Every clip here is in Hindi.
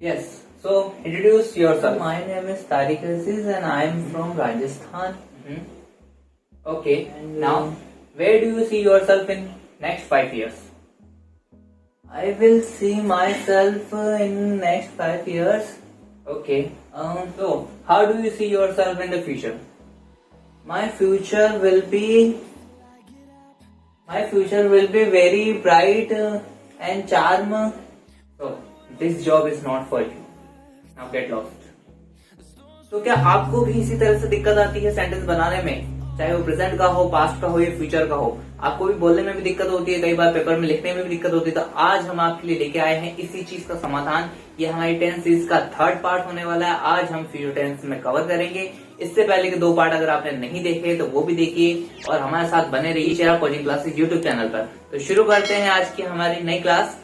Yes. So introduce yourself. My name is Tariq Aziz and I am from Rajasthan. Mhm. Okay. And now, where do you see yourself in next 5 years? I will see myself in next 5 years. Okay. So how do you see yourself in the future? My future will be very bright and charm. So this job is not for you. Now get lost. तो क्या आपको भी इसी तरह से दिक्कत आती है सेंटेंस बनाने में, चाहे वो प्रेजेंट का हो, पास्ट का हो या फ्यूचर का हो? आपको भी बोलने में भी दिक्कत होती है, कई बार पेपर में लिखने में भी दिक्कत होती है। तो आज हम आपके लिए लेके आए हैं इसी चीज का समाधान। ये हमारी टेंस सीरीज का थर्ड पार्ट होने वाला है। आज हम फ्यूचर टेंस में कवर करेंगे। इससे पहले के 2 पार्ट अगर आपने नहीं देखे तो वो भी देखिए और हमारे साथ बने रहिए share coaching classes YouTube channel पर। तो शुरू करते हैं आज की हमारी नई क्लास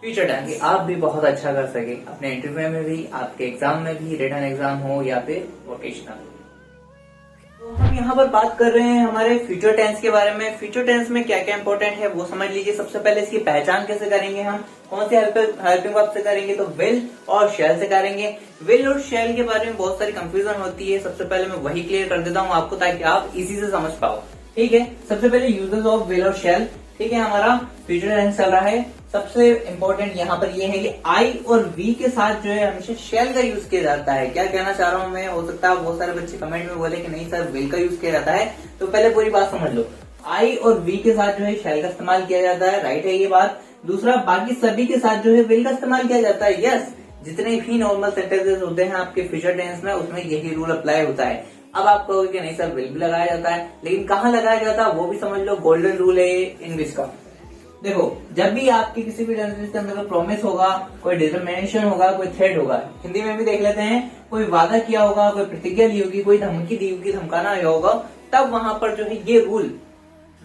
फ्यूचर टेंस। आप भी बहुत अच्छा कर सके अपने इंटरव्यू में भी, आपके एग्जाम में भी, रिटन एग्जाम हो या फिर वोकेशनल। तो हम यहाँ पर बात कर रहे हैं हमारे फ्यूचर टेंस के बारे में। फ्यूचर टेंस में क्या क्या इंपॉर्टेंट है वो समझ लीजिए। सबसे पहले इसकी पहचान कैसे करेंगे, हम कौन से हेल्पिंग वर्ब से करेंगे, तो विल और शैल से करेंगे। विल और शैल के बारे में बहुत सारी कंफ्यूजन होती है। सबसे पहले मैं वही क्लियर कर देता हूँ आपको ताकि आप इजी से समझ पाओ। ठीक है, सबसे पहले यूजेस ऑफ विल और शैल। ठीक है, हमारा फ्यूचर टेंस चल रहा है। सबसे इंपॉर्टेंट यहाँ पर ये है कि आई और वी के साथ जो है हमेशा शेल का यूज किया जाता है। क्या कहना चाह रहा हूँ मैं, हो सकता है बहुत सारे बच्चे कमेंट में बोले कि नहीं सर विल का यूज किया जाता है। तो पहले पूरी बात समझ लो, आई और वी के साथ जो है शेल का इस्तेमाल किया जाता है। राइट है ये बात। दूसरा, बाकी सभी के साथ जो है विल का इस्तेमाल किया जाता है। यस, जितने भी नॉर्मल सेंटेंसेस होते हैं आपके फ्यूचर टेंस में उसमें यही रूल अप्लाई होता है। अब आप कहोगे कि नहीं सर विल भी लगाया जाता है, लेकिन कहाँ लगाया जाता है वो भी समझ लो। गोल्डन रूल है इंग्लिश का। देखो, जब भी आपकी किसी भी सेंटेंस के अंदर प्रॉमिस होगा, कोई डिटरमिनेशन होगा, कोई थ्रेट होगा, हिंदी में भी देख लेते हैं, कोई वादा किया होगा, कोई प्रतिज्ञा ली होगी, कोई धमकी दी होगी, धमकाना आया होगा, तब वहां पर जो है ये रूल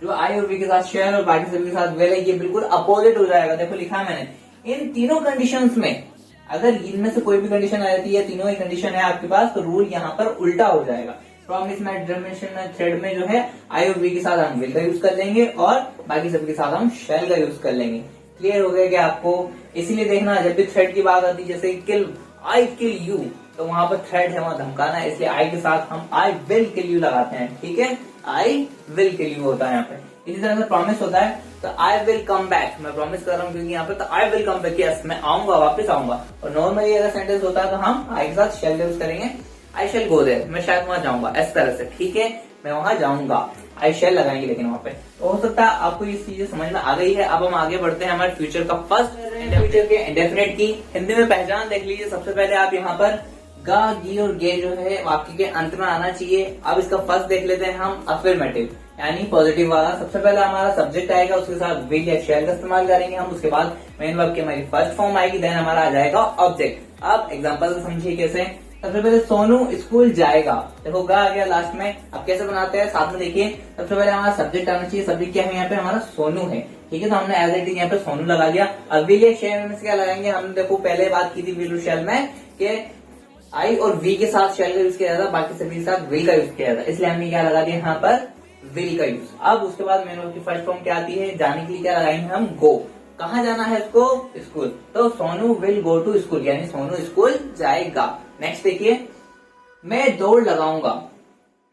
जो आई और वी के साथ शेयर और बाकी सभी के साथ विल है ये बिल्कुल अपोजिट हो जाएगा। देखो लिखा है मैंने, इन तीनों कंडीशंस में अगर इनमें से कोई भी कंडीशन आ जाती है, तीनों ही कंडीशन है आपके पास, तो रूल यहाँ पर उल्टा हो जाएगा। प्रॉमिस में, डिटरमिनेशन में, थ्रेड में जो है आई और वी के साथ हम विल का यूज कर लेंगे और बाकी सबके साथ हम शैल का यूज कर लेंगे। क्लियर हो गया क्या आपको? इसीलिए देखना जब भी थ्रेड की बात आती है, जैसे किल, आई किल यू, तो वहां पर थ्रेड है, वहां धमकाना है, इसलिए आई के साथ हम आई विल किल यू लगाते हैं। ठीक है, आई विल किल यू होता है यहाँ पे। इसी तरह से प्रॉमिस होता है तो आई विल कम बैक, मैं प्रॉमिस कर रहा हूँ क्योंकि यहाँ पे, तो I will come back, yes मैं आऊंगा, वापस आऊंगा। और नॉर्मली अगर सेंटेंस होता है तो हम आई के साथ शैल यूज करेंगे। आई शैल गो देयर, मैं शायद वहां जाऊंगा, इस तरह से। ठीक है, मैं वहां जाऊंगा, आई शैल लगाएंगे लेकिन वहां पे। तो हो सकता है आपको ये चीजें समझ में आ गई है। अब हम आगे बढ़ते हैं हमारे फ्यूचर का फर्स्ट फ्यूचर के इंडेफिनिट की हिंदी में पहचान देख लीजिए। सबसे पहले आप यहाँ पर गा, गी और गे जो है वाक्य के अंत में आना चाहिए। अब इसका फर्स्ट देख लेते हैं हम, अफर्मेटिव यानी पॉजिटिव वाला। सबसे पहले हमारा सब्जेक्ट आएगा, उसके साथ विल या शैल का इस्तेमाल करेंगे हम। उसके बाद मेन वर्ब की हमारी फर्स्ट फॉर्म आएगी, देन हमारा आ जाएगा ऑब्जेक्ट। अब एग्जांपल से समझिए कैसे। सबसे पहले सोनू स्कूल जाएगा, देखो गा आ गया लास्ट में। अब कैसे बनाते हैं साथ में देखिए। सबसे पहले हमारा सब्जेक्ट आना चाहिए, सब्जेक्ट क्या है यहाँ पे हमारा सोनू है। ठीक है, तो हमने एज इट इज यहाँ पे सोनू लगा दिया। अब विल या शैल में से क्या लगाएंगे, हमने देखो पहले बात की थी विल और शैल में कि आई और वी के साथ शैल का यूज किया जाता, बाकी सभी के साथ विल का यूज किया जाता, इसलिए हमने क्या लगा दिया यहाँ पर विल का यूज। अब उसके बाद मेन वर्ब की फर्स्ट फॉर्म क्या आती है, जाने के लिए क्या लगाएंगे हम, गो। कहाँ जाना है इसको, स्कूल, तो Sonu will go to school, यानी सोनू स्कूल जाएगा। नेक्स्ट देखिए, मैं दौड़ लगाऊंगा।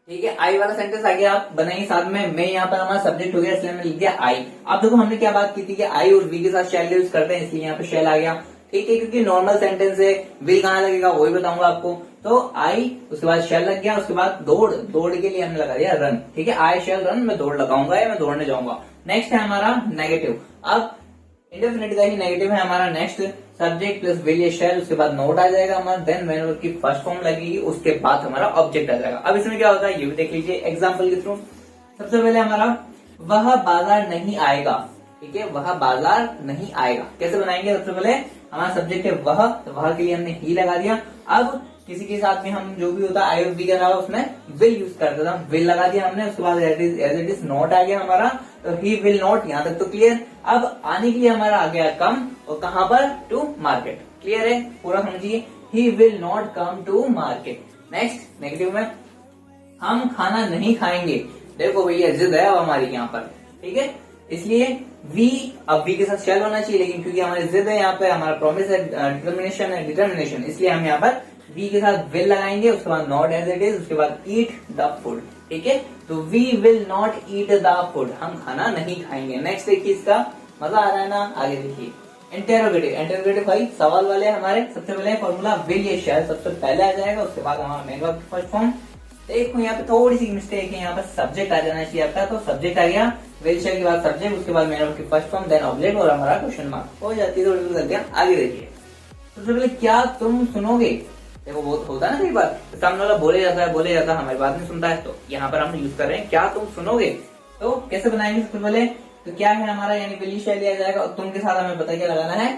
ठीक है, आई वाला सेंटेंस आ गया, आप बनाइए साथ में। मैं यहाँ पर हमारा सब्जेक्ट हो गया, इसलिए मैंने लिख दिया आई। अब देखो हमने क्या बात की थी कि आई और वी के साथ शैल यूज करते हैं, इसलिए यहाँ पे शैल आ गया। ठीक है, क्योंकि नॉर्मल सेंटेंस है, विल कहाँ लगेगा वही बताऊंगा आपको। तो आई, उसके बाद शैल लग गया, उसके बाद दौड़, दौड़ के लिए हमने लगा दिया रन। ठीक है, आई शैल रन, मैं दौड़ लगाऊंगा या मैं दौड़ने जाऊंगा। नेक्स्ट है हमारा नेगेटिव। अब इंडेफिनिट का ही नेगेटिव है हमारा। नेक्स्ट सब्जेक्ट प्लस विल या शैल, उसके बाद नोट आ जाएगा हमारा, देन मेन वर्ब की फर्स्ट फॉर्म लगेगी, उसके बाद हमारा ऑब्जेक्ट आ जाएगा। अब इसमें क्या होता है ये भी देख लीजिए एग्जांपल के थ्रू। सबसे पहले हमारा वह बाजार नहीं आएगा। ठीक है, वह बाजार नहीं आएगा, कैसे बनाएंगे। सबसे पहले हमारा सब्जेक्ट है वह, तो वह के लिए हमने ही लगा दिया। अब किसी के साथ में हम जो भी होता है आई और वी के अलावा उसमें विल यूज करते थे, विल लगा दिया हमने। उसके बाद एज इट इज नॉट आ गया हमारा, तो ही विल नॉट, यहाँ तक तो क्लियर। अब आने के लिए हमारा आ गया कम, और कहाँ पर, टू मार्केट। क्लियर है, पूरा समझिए, he will not come to market. Next negative में, हम खाना नहीं खाएंगे। देखो भैया जिद है अब हमारी यहाँ पर। ठीक है, इसलिए वी, अब वी के साथ शैल होना चाहिए, लेकिन क्योंकि हमारी जिद है, यहाँ पे हमारा प्रॉमिस है, डिटर्मिनेशन, इसलिए हम यहाँ पर वी के साथ विल लगाएंगे, उसके बाद नॉट एज इट इज, उसके बाद ईट द फूड। ठीक है, तो we will not eat the food, हम खाना नहीं खाएंगे। नेक्स्ट देखिए, इसका मजा आ रहा है ना, आगे देखिए। इंटेरोगेटिव, इंटेरोगेटिव भाई सवाल वाले हमारे, सबसे पहले फॉर्मूला विल या शैल सबसे पहले आ जाएगा, उसके बाद हमारा मेन वर्ब फर्स्ट फॉर्म। देखो यहाँ पे थोड़ी सी मिस्टेक है, यहाँ पर सब्जेक्ट आ जाना चाहिए आपका, तो सब्जेक्ट आ गया, विल शैल के बाद सब्जेक्ट, उसके बाद मेन वर्ब की फर्स्ट फॉर्म, देन ऑब्जेक्ट और हमारा क्वेश्चन मार्क हो जाती है, थोड़ी गलतियां। आगे देखिए, सबसे पहले क्या तुम सुनोगे, देखो वो होता है ना कई बार, सामने वाला बोले जाता है, हमारी बात नहीं सुनता है, तो यहाँ पर हम यूज कर रहे हैं क्या तुम सुनोगे। तो कैसे बनाएंगे, सबसे पहले तो क्या है हमारा, यानी विल शैल लिया जाएगा, और तुम के साथ हमें पता क्या लगाना है,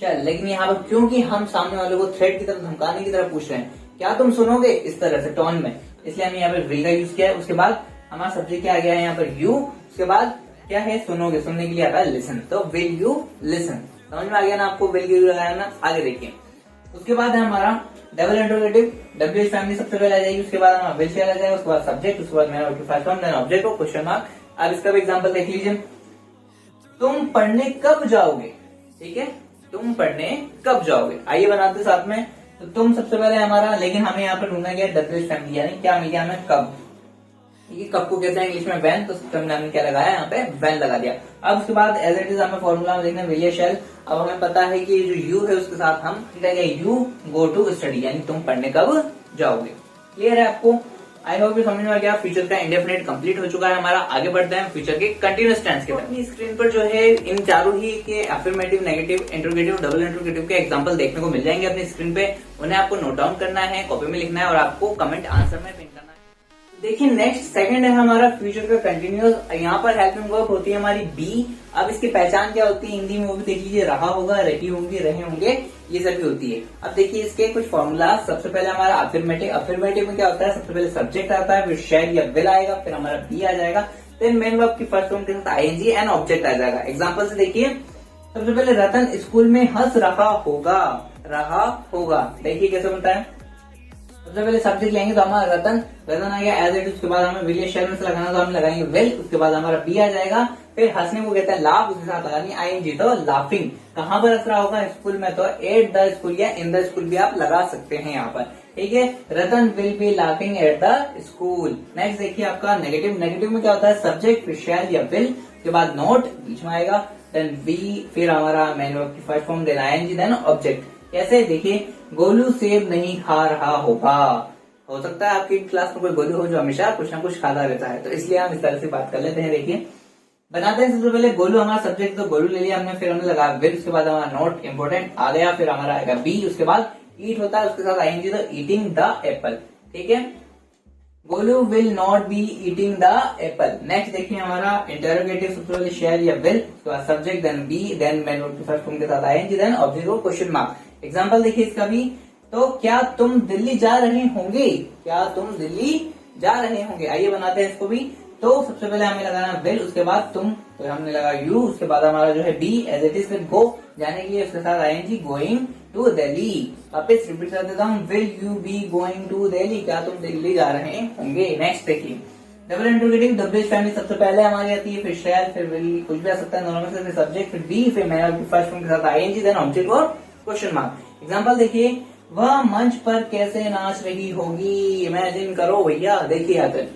चल। लेकिन यहाँ पर क्योंकि हम सामने वाले को थ्रेट की तरफ, धमकाने की तरफ पूछ रहे हैं, क्या तुम सुनोगे, इस तरह से टोन में, इसलिए हमने यहाँ पर विल का यूज किया है। उसके बाद हमारा सब्जेक्ट क्या आ गया है यहाँ पर यू, उसके बाद क्या है, सुनोगे, सुनने के लिए आता है लिसन, तो विल यू लिसन। समझ में आ गया ना आपको, विल यू लगाया ना। आगे देखिए, उसके बाद है हमारा डबल इंटरोगेटिव, डब्ल्यूएच फैमिली सबसे पहले आ जाएगी, उसके बाद हमारा विल शैल आ जाएगा, उसके बाद सब्जेक्ट, उसके बाद मेरा फर्स्ट फॉर्म, देन ऑब्जेक्ट और क्वेश्चन मार्क। अब इसका भी एग्जांपल देख लीजिए, तुम पढ़ने कब जाओगे, ठीक है, तुम पढ़ने कब जाओगे, आइए बनाते साथ में। तो तुम सबसे पहले हमारा, लेकिन हमें यहाँ पर ढूंढना गया डब्ल्यूएच फैमिली, यानी क्या मिल गया हमें, कब। ठीक है, कब को कहते हैं इंग्लिश में वैन, तो हमने क्या लगाया यहाँ पे, वैन लगा दिया। अब उसके बाद एज इट इज हमें फॉर्मूला में देखना विल या शैल। अब हमें पता है कि जो यू है उसके साथ हम क्या कहेंगे, यू गो टू स्टडी, यानी तुम पढ़ने कब जाओगे। क्लियर है आपको, आई होप समझ में आ गया। फ्यूचर का इंडेफिनिट कंप्लीट हो चुका है हमारा, आगे बढ़ते हैं फ्यूचर के कंटिन्यूअस टेंस के बाद। अपनी स्क्रीन पर जो है इन चारों ही के affirmative, negative, interrogative, double interrogative के एग्जांपल देखने को मिल जाएंगे अपनी स्क्रीन पे, उन्हें आपको नोट डाउन करना है, कॉपी में लिखना है और आपको कमेंट आंसर में पिन करना है। देखिए नेक्स्ट सेकंड है हमारा फ्यूचर का कंटिन्यूअस, यहाँ पर हेल्पिंग वर्ब होती है हमारी बी। अब इसकी पहचान क्या होती है हिंदी में, वो भी देख लीजिए, रहा होगा, रही होंगी, रहे होंगे, ये सभी होती है। अब देखिए इसके कुछ फॉर्मूला, सबसे पहले हमारा अफर्मेटिव, अफर्मेटिव में क्या होता है, सबसे पहले सब्जेक्ट आता है, फिर शैल या विल आएगा, फिर हमारा बी आ जाएगा, देन मेन वर्ब की फर्स्ट फॉर्म के साथ आईएनजी एंड ऑब्जेक्ट आ जाएगा। एग्जाम्पल से देखिए, सबसे पहले रतन स्कूल में हंस रहा होगा, रहा होगा, देखिए कैसे बनता है। सबसे पहले सब्जेक्ट लेंगे तो हमारा रतन, रतन आ गया एज इट, उसके बाद हमें विल या शैल में से लगाना, तो हम लगाएंगे विल, उसके बाद हमारा बी आ जाएगा, फिर हंसने को कहते हैं लाफ, उसके साथ लगानी आईएनजी, तो लाफिंग। कहाँ पर हंस रहा होगा, स्कूल में, तो एट द स्कूल या इन द स्कूल भी आप लगा सकते हैं यहाँ पर। ठीक है, Ratan will be laughing at the school. Next देखिए आपका नेगेटिव, नेगेटिव में क्या होता है, सब्जेक्ट, फिर शैल या विल, उसके बाद नोट बीच में आएगा, देन बी, फिर हमारा मेन वर्ब की first form, then ING, then object. कैसे, देखिए, गोलू सेब नहीं खा रहा होगा, हो सकता है आपकी क्लास में कोई गोलू हो जो हमेशा कुछ ना कुछ खाता रहता है, तो इसलिए हम इस तरह से बात कर लेते हैं। देखिए बनाते हैं, सबसे पहले गोलू हमारा सब्जेक्ट, तो गोलू ले लिया हमने, फिर हमने लगा विल, उसके बाद हमारा नोट इंपोर्टेंट आ गया, फिर हमारा आएगा बी, उसके बाद ईट होता है, उसके साथ आएंगे तो ईटिंग द एप्पल। ठीक है, Golu will not be eating the Apple. Next देखिए हमारा इंटरोगेटिव, सबसे पहले शैल या विल, उसके बाद subject, then be, then main verb की फर्स्ट फॉर्म के साथ आएंगे, देन ऑब्जेक्ट और क्वेश्चन मार्क। एग्जाम्पल देखिए इसका भी, तो क्या तुम दिल्ली जा रहे होंगे, क्या तुम दिल्ली जा रहे होंगे, आइए बनाते हैं इसको भी। तो सबसे पहले हमें लगाना विल, उसके बाद तुम, तो हमने लगा यू, उसके बाद हमारा जो है बी एज इट इज, फिर गो जाने के लिए, उसके साथ आएंगे गोइंग टू दिल्ली। वापस रिपीट कर देता हूँ, will you be going to Delhi, क्या तुम दिल्ली जा रहे होंगे। नेक्स्ट देखिए डबल इंटरोगेटिव, डब्ल्यूएच फैमिली सबसे पहले हमारी आती है, फिर शैल, फिर विल, कुछ भी आ सकता है दोनों में से, फिर सब्जेक्ट, फिर बी, फिर मेन वर्ब की फर्स्ट फॉर्म के साथ आईएनजी, देन ऑब्जेक्ट और क्वेश्चन मार्क। एग्जाम्पल देखिए, वह मंच पर कैसे नाच रही होगी, इमेजिन करो भैया। देखिए यहाँ पे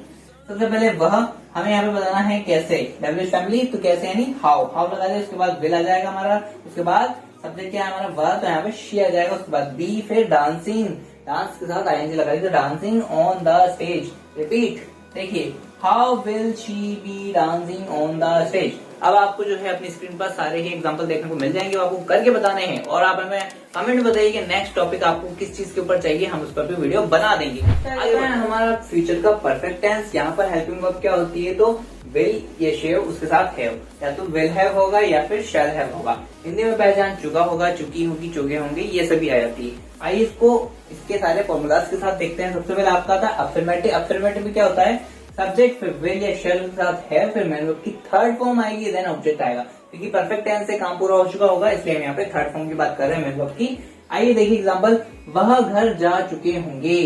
सबसे पहले वह, हमें यहाँ पे बताना है कैसे, डब्ल्यूएच फैमिली, तो कैसे यानी हाउ, हाउ लगा दिया, उसके बाद विल आ जाएगा हमारा, उसके बाद सब्जेक्ट क्या है हमारा वह, तो यहाँ पे शी आ जाएगा, उसके बाद बी, फिर डांसिंग, डांस के साथ आईएनजी लगा दी, तो dancing on the stage. Repeat, देखिए how will she be dancing on the stage. अब आपको जो है अपनी स्क्रीन पर सारे ही एग्जांपल देखने को मिल जाएंगे, आपको करके बताने हैं, और आप हमें कमेंट बताइए कि नेक्स्ट टॉपिक आपको किस चीज के ऊपर चाहिए, हम उस पर भी वीडियो बना देंगे। आगे हमारा फ्यूचर का परफेक्ट टेंस, यहाँ पर हेल्पिंग वर्ब क्या होती है, तो विल या शेव, उसके साथ हैव, या तो विल हैव होगा या फिर शैल हैव होगा। हिंदी में पहचान चुका होगा, चुकी होगी, चुके होंगे, ये सभी आ जाती है। आइए इसको, इसके सारे फॉर्मूलाज के साथ देखते हैं। सबसे पहले आपका था अफर्मेटिव, अफर्मेटिव में क्या होता है, सब्जेक्ट, फिर विल या शैल के साथ है, फिर मेन वर्ब की थर्ड फॉर्म आएगी, देन ऑब्जेक्ट आएगा। क्योंकि परफेक्ट टेंस से काम पूरा हो चुका होगा, इसलिए हम यहाँ पे थर्ड फॉर्म की बात कर रहे हैं मेन वर्ब की। आइए देखिए एग्जांपल, वह घर जा चुके होंगे।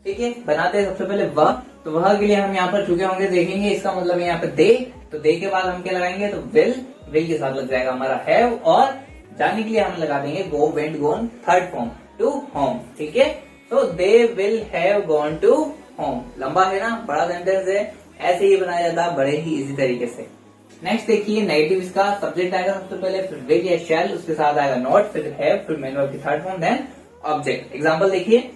ठीक है, बनाते हैं सबसे पहले वह, तो वह के लिए हम यहाँ पर चुके होंगे देखेंगे, इसका मतलब यहाँ पे दे तो दे के बाद हम क्या लगाएंगे, तो विल के साथ लग जाएगा हमारा हैव, और जाने के लिए हम लगा देंगे go, went, gone, third form to home. ठीक है, तो they will have gone to home. लंबा है ना, बड़ा सेंटेंस है, ऐसे ही बनाया जाता है बड़े ही इजी तरीके से। नेक्स्ट देखिए नेगेटिव, इसका सब्जेक्ट आएगा सबसे पहले, फिर विल या शैल, उसके साथ आएगा नॉट, फिर हैव, फिर मेन वर्ब की third form, then object. Example देखिए,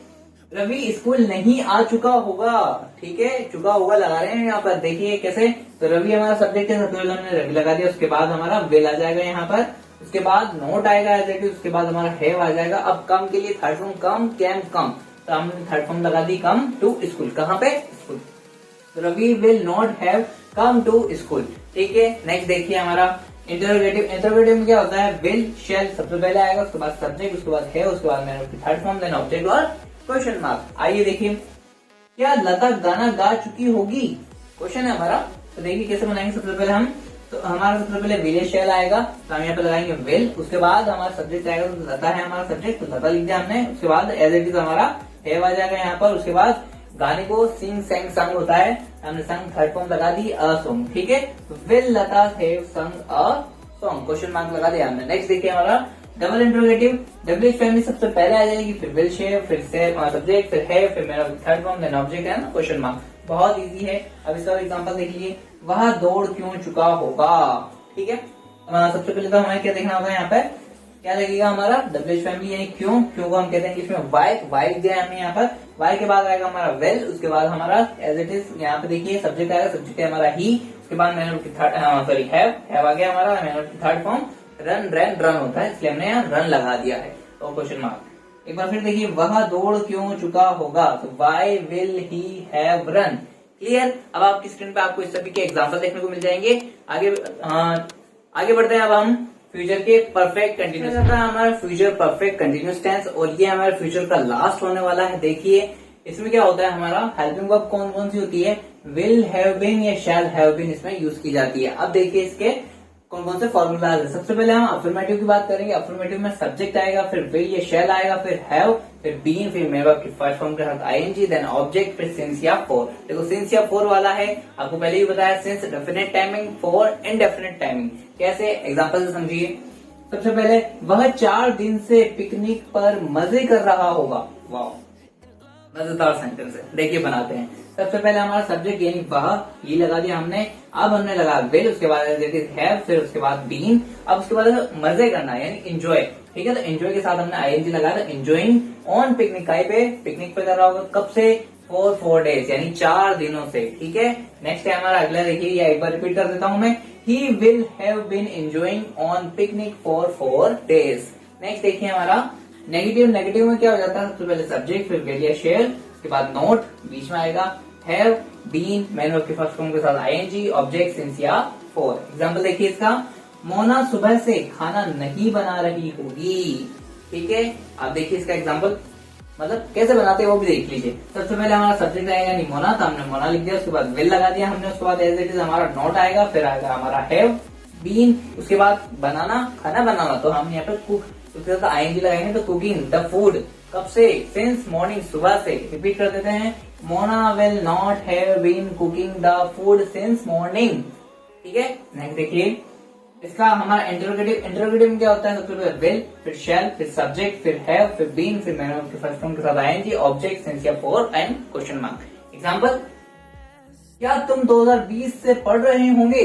रवि स्कूल नहीं आ चुका होगा। ठीक है, चुका होगा लगा रहे हैं यहाँ पर, देखिए कैसे, तो रवि हमारा सब्जेक्ट है, सबसे पहले हमने रवि लगा दिया, उसके बाद हमारा विल आ जाएगा यहाँ पर, उसके बाद नोट आएगा एज इट इज, उसके बाद हमारा हैव आ जाएगा। अब कम के लिए थर्ड फॉर्म कम, कैम कम, तो हमने थर्ड फॉर्म लगा दी कम टू स्कूल। कहाँ पे, स्कूल। तो Ravi will not have come to school. ठीक है, नेक्स्ट देखिए हमारा इंटरोगेटिव। इंटरोगेटिव में क्या होता है, विल शैल सबसे पहले आएगा, उसके बाद सब्जेक्ट, उसके बाद है, उसके बाद मैंने थर्ड फॉर्म, देन ऑब्जेक्ट और क्वेश्चन मार्क। आइए देखिए, क्या लता गाना गा चुकी होगी, क्वेश्चन है हमारा। तो देखिए कैसे बनाएंगे, सबसे पहले हम, तो हमारा सबसे पहले विल शैल आएगा, तो हम यहाँ पे लगाएंगे विल, उसके बाद हमारा सब्जेक्ट आएगा, तो लता है हमारा सब्जेक्ट, तो लता लिख दिया हमने, उसके बाद एज इट इज हमारा हैव आ जाएगा यहाँ पर, उसके बाद गाने को सिंग सेंग संग होता है, हमने संग थर्ड फॉर्म लगा दी अ सॉन्ग। ठीक है, तो विल लता हैव संग अ सॉन्ग, क्वेश्चन मार्क लगा दिया हमने। नेक्स्ट देखिए हमारा डबल इंटरोगेटिव, डब्ल्यूएच फैमिली सबसे पहले आ जाएगी, फिर विल शेव, फिर सब्जेक्ट, फिर है, फिर मेरा थर्ड फॉर्म, देन ऑब्जेक्ट है ना, क्वेश्चन मार्क। बहुत इजी है। अब इसका एग्जांपल देखिए, वह दौड़ क्यों चुका होगा। ठीक है, सबसे पहले तो हमें क्या देखना होगा, यहाँ पे क्या लगेगा हमारा, डब्ल्यूएच फैमिली यानी क्यों, क्यों को हम कहते हैं इसमें वाई दिया है हमने यहाँ पर, वाई के बाद आएगा हमारा वेल, उसके बाद हमारा एज इट इज यहाँ पे देखिए सब्जेक्ट आएगा, सब्जेक्ट है हमारा ही, उसके बाद मैंने सॉरी हैव आ गया हमारा, मैंने थर्ड फॉर्म, रन होता है, इसलिए हमने यहाँ रन लगा दिया है, तो क्वेश्चन मार्क। एक बार फिर देखिए, वह दौड़ क्यों चुका होगा, तो why will he have run. Clear. अब आपकी स्क्रीन पे आपको इस सभी के एग्जांपल देखने को मिल जाएंगे। आगे बढ़ते हैं अब हम फ्यूचर के परफेक्ट कंटिन्यूस, हमारा फ्यूचर परफेक्ट कंटिन्यूस टेंस, और ये हमारे फ्यूचर का लास्ट होने वाला है। देखिए इसमें क्या होता है, हमारा हेल्पिंग वर्ब कौन कौन सी होती है, विल हैव बीन या शैल हैव बीन इसमें यूज की जाती है। अब देखिए इसके कौन कौन से फॉर्मूला है। सबसे पहले हम अफर्मेटिव की बात करेंगे। अफर्मेटिव में सब्जेक्ट आएगा, फिर विल या शैल आएगा, फिर हैव, फिर बीन, फिर मेरे वर्ब की फर्स्ट फॉर्म के साथ आईएनजी, देन ऑब्जेक्ट, फिर सिंस या फॉर। देखो सिंस या फॉर वाला है, आपको पहले ही बताया, since definite timing, for indefinite timing. कैसे, एग्जांपल से समझिए। सबसे पहले, वह 4 दिन से पिकनिक पर मजे कर रहा होगा। वाह, मजेदार सेंटेंस है। देखिए बनाते हैं। सबसे पहले हमारा सब्जेक्ट यानी वह, ये लगा दिया हमने। अब हमने लगा विल, उसके बाद हैव, फिर उसके बाद बीन। अब उसके बाद मजे करना यानी एंजॉय। ठीक है, तो एंजॉय के साथ हमने आईएनजी लगाया, तो एंजॉइंग ऑन पिकनिक, कहीं पे पिकनिक पे कर रहा होगा, कब से, फॉर 4 डेज यानी 4 दिनों से। ठीक है, नेक्स्ट है हमारा अगला, देखिए या एक बार रिपीट कर देता हूं मैं, he will have been enjoying on picnic for 4 days. Next देखिए हमारा नेगेटिव। नेगेटिव में क्या हो जाता है, सबसे पहले सब्जेक्ट, फिर विल या शेयर, उसके बाद नोट बीच में आएगा, हैव बीन, मैन वर्ब के फर्स्ट फॉर्म के साथ आईएनजी, ऑब्जेक्ट, सिंस या फॉर। एग्जांपल देखिए इसका, मोना सुबह से खाना नहीं बना रही होगी। ठीक है, आप देखिए इसका एग्जांपल, मतलब कैसे बनाते हैं वो भी देख लीजिए। सबसे पहले हमारा सब्जेक्ट आएगा यानी मोना, तो हमने मोना लिख दिया, उसके बाद विल लगा दिया हमने, उसके बाद एज इट इज हमारा नोट आएगा, फिर आएगा हमारा हैव बीन, उसके बाद बनाना, खाना बनाना, तो हम यहाँ पे कुक, उसके साथ आईएनजी लगाएंगे, तो कुकिंग द फूड, कब से, सिंस मॉर्निंग, सुबह से। रिपीट कर देते हैं, Mona will not have been cooking the food since morning. ठीक है, नेक्स्ट देखिए इसका हमारा इंटरोगेटिव। इंटरोगेटिव में क्या होता है, सबसे पहले विल, फिर शैल, फिर सब्जेक्ट, फिर हैव, फिर बीन, फिर मैन वर्ब के फर्स्ट फॉर्म के साथ आईएनजी, ऑब्जेक्ट, सिंस या for and question mark. Example, क्या तुम 2020 से पढ़ रहे होंगे।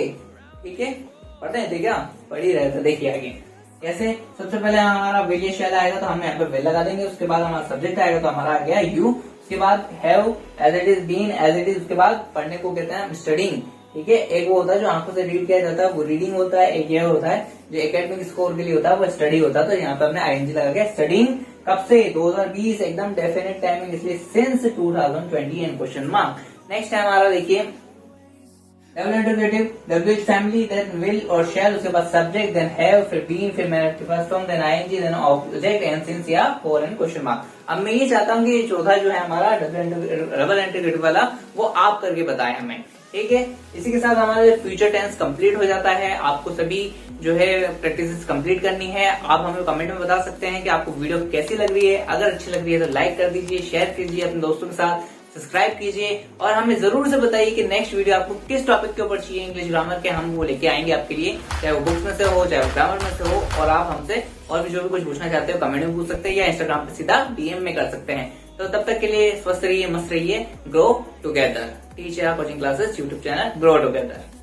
ठीक है, पढ़ते हैं थे क्या, पढ़ ही रहे थे। देखिए आगे कैसे, सबसे पहले हमारा विल या शैल आएगा, तो हम यहाँ पे विल लगा देंगे, उसके बाद हमारा सब्जेक्ट आएगा, तो हमारा आ गया यू, उसके बाद have, as it is, been, as it is, उसके बाद पढ़ने को कहते हैं स्टडिंग। ठीक है, एक वो होता है जो आंखों से रीड किया जाता है, वो रीडिंग होता है, एक यह होता है जो एकेडमिक स्कोर के लिए होता है, वो स्टडी होता है। तो यहाँ पे हमने आईएनजी लगा के स्टडिंग, कब से, 2020, एकदम डेफिनेट टाइमिंग, इसलिए since 2020 and question mark. Next है हमारा देखिए double interrogative, WH family, then will और शैल, उसके बाद सब्जेक्ट, देन हैव, फिर बीन, फिर मैन वर्ब के first form, then ING, then object and since या फॉर एंड क्वेश्चन मार्क। अब मैं ये चाहता हूँ कि ये चौथा जो है हमारा डबल इंटरोगेटिव वाला, वो आप करके बताएं हमें। ठीक है, इसी के साथ हमारा फ्यूचर टेंस कंप्लीट हो जाता है। आपको सभी जो है प्रैक्टिस कंप्लीट करनी है। आप हमें कमेंट में बता सकते हैं कि आपको वीडियो कैसी लग रही है। अगर अच्छी लग रही है तो लाइक कर दीजिए, शेयर कीजिए अपने दोस्तों के साथ, सब्सक्राइब कीजिए और हमें जरूर से बताइए कि नेक्स्ट वीडियो आपको किस टॉपिक के ऊपर चाहिए इंग्लिश ग्रामर के, हम वो लेके आएंगे आपके लिए, चाहे वो बुक्स में से हो चाहे वो ग्रामर में से हो। और आप हमसे और भी जो भी कुछ पूछना चाहते हो कमेंट में पूछ सकते हैं या इंस्टाग्राम पे सीधा DM में कर सकते हैं। तो तब तक के लिए स्वस्थ रहिए, मस्त रहिए, grow together. Teacher coaching classes YouTube channel, grow together.